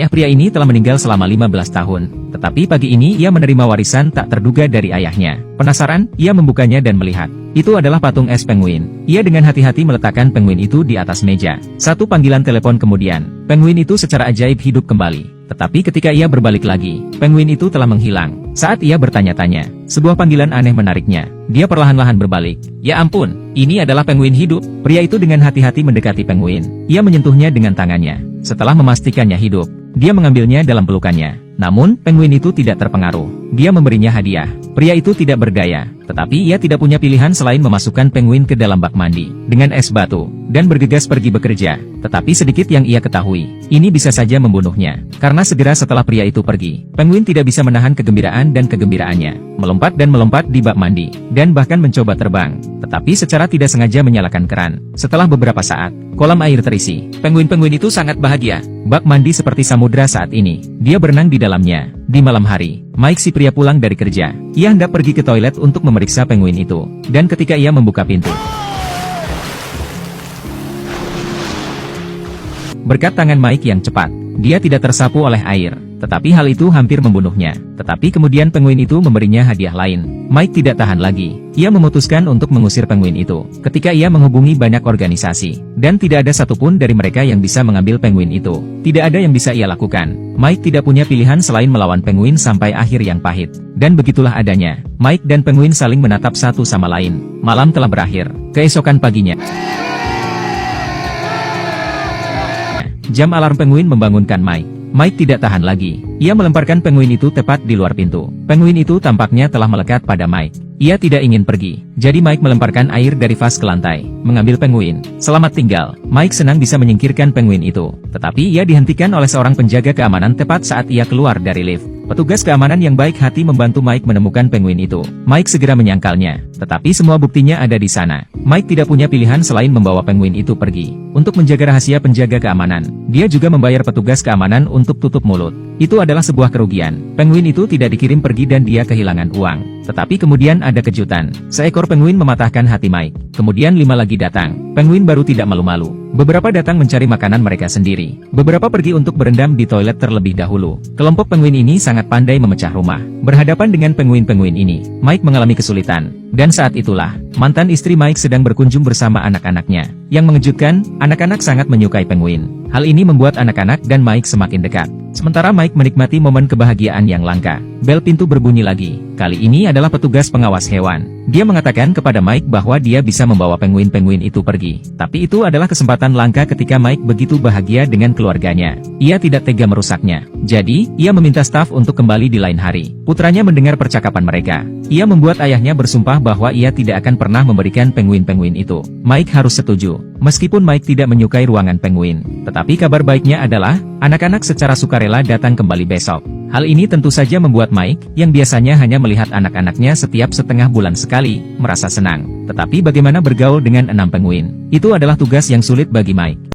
Ayah pria ini telah meninggal selama 15 tahun, tetapi pagi ini ia menerima warisan tak terduga dari ayahnya. Penasaran, ia membukanya dan melihat. Itu adalah patung es penguin. Ia dengan hati-hati meletakkan penguin itu di atas meja. Satu panggilan telepon kemudian, penguin itu secara ajaib hidup kembali. Tetapi ketika ia berbalik lagi, penguin itu telah menghilang. Saat ia bertanya-tanya, sebuah panggilan aneh menariknya. Dia perlahan-lahan berbalik. Ya ampun, ini adalah penguin hidup. Pria itu dengan hati-hati mendekati penguin. Ia menyentuhnya dengan tangannya. Setelah memastikannya hidup, dia mengambilnya dalam pelukannya. Namun, penguin itu tidak terpengaruh. Dia memberinya hadiah. Pria itu tidak berdaya, tetapi ia tidak punya pilihan selain memasukkan penguin ke dalam bak mandi dengan es batu, dan bergegas pergi bekerja. Tetapi sedikit yang ia ketahui, ini bisa saja membunuhnya. Karena segera setelah pria itu pergi, penguin tidak bisa menahan kegembiraan dan kegembiraannya. Melompat dan melompat di bak mandi, dan bahkan mencoba terbang. Tetapi secara tidak sengaja menyalakan keran. Setelah beberapa saat, kolam air terisi. Penguin-penguin itu sangat bahagia. Bak mandi seperti samudra saat ini. Dia berenang di dalamnya. Di malam hari, Mike si pria pulang dari kerja. Ia hendak pergi ke toilet untuk memeriksa penguin itu. Dan ketika ia membuka pintu, berkat tangan Mike yang cepat, dia tidak tersapu oleh air. Tetapi hal itu hampir membunuhnya. Tetapi kemudian penguin itu memberinya hadiah lain. Mike tidak tahan lagi. Ia memutuskan untuk mengusir penguin itu. Ketika ia menghubungi banyak organisasi, dan tidak ada satupun dari mereka yang bisa mengambil penguin itu. Tidak ada yang bisa ia lakukan. Mike tidak punya pilihan selain melawan penguin sampai akhir yang pahit. Dan begitulah adanya. Mike dan penguin saling menatap satu sama lain. Malam telah berakhir. Keesokan paginya, jam alarm penguin membangunkan Mike. Mike tidak tahan lagi. Ia melemparkan penguin itu tepat di luar pintu. Penguin itu tampaknya telah melekat pada Mike. Ia tidak ingin pergi. Jadi Mike melemparkan air dari vas ke lantai, mengambil penguin. Selamat tinggal. Mike senang bisa menyingkirkan penguin itu. Tetapi ia dihentikan oleh seorang penjaga keamanan tepat saat ia keluar dari lift. Petugas keamanan yang baik hati membantu Mike menemukan penguin itu. Mike segera menyangkalnya. Tetapi semua buktinya ada di sana. Mike tidak punya pilihan selain membawa penguin itu pergi. Untuk menjaga rahasia penjaga keamanan, dia juga membayar petugas keamanan untuk tutup mulut. Itu adalah sebuah kerugian. Penguin itu tidak dikirim pergi dan dia kehilangan uang. Tetapi kemudian ada kejutan. Seekor penguin mematahkan hati Mike. Kemudian 5 lagi datang. Penguin baru tidak malu-malu. Beberapa datang mencari makanan mereka sendiri. Beberapa pergi untuk berendam di toilet terlebih dahulu. Kelompok penguin ini sangat pandai memecah rumah. Berhadapan dengan penguin-penguin ini, Mike mengalami kesulitan. Dan saat itulah, mantan istri Mike sedang berkunjung bersama anak-anaknya. Yang mengejutkan, anak-anak sangat menyukai penguin. Hal ini membuat anak-anak dan Mike semakin dekat. Sementara Mike menikmati momen kebahagiaan yang langka. Bel pintu berbunyi lagi. Kali ini adalah petugas pengawas hewan. Dia mengatakan kepada Mike bahwa dia bisa membawa penguin-penguin itu pergi. Tapi itu adalah kesempatan langka ketika Mike begitu bahagia dengan keluarganya. Ia tidak tega merusaknya. Jadi, ia meminta staf untuk kembali di lain hari. Putranya mendengar percakapan mereka. Ia membuat ayahnya bersumpah bahwa ia tidak akan pernah memberikan penguin-penguin itu. Mike harus setuju. Meskipun Mike tidak menyukai ruangan penguin. Tetapi kabar baiknya adalah, anak-anak secara sukarela datang kembali besok. Hal ini tentu saja membuat Mike, yang biasanya hanya melihat anak-anaknya setiap setengah bulan sekali, merasa senang. Tetapi bagaimana bergaul dengan 6 penguin? Itu adalah tugas yang sulit bagi Mike.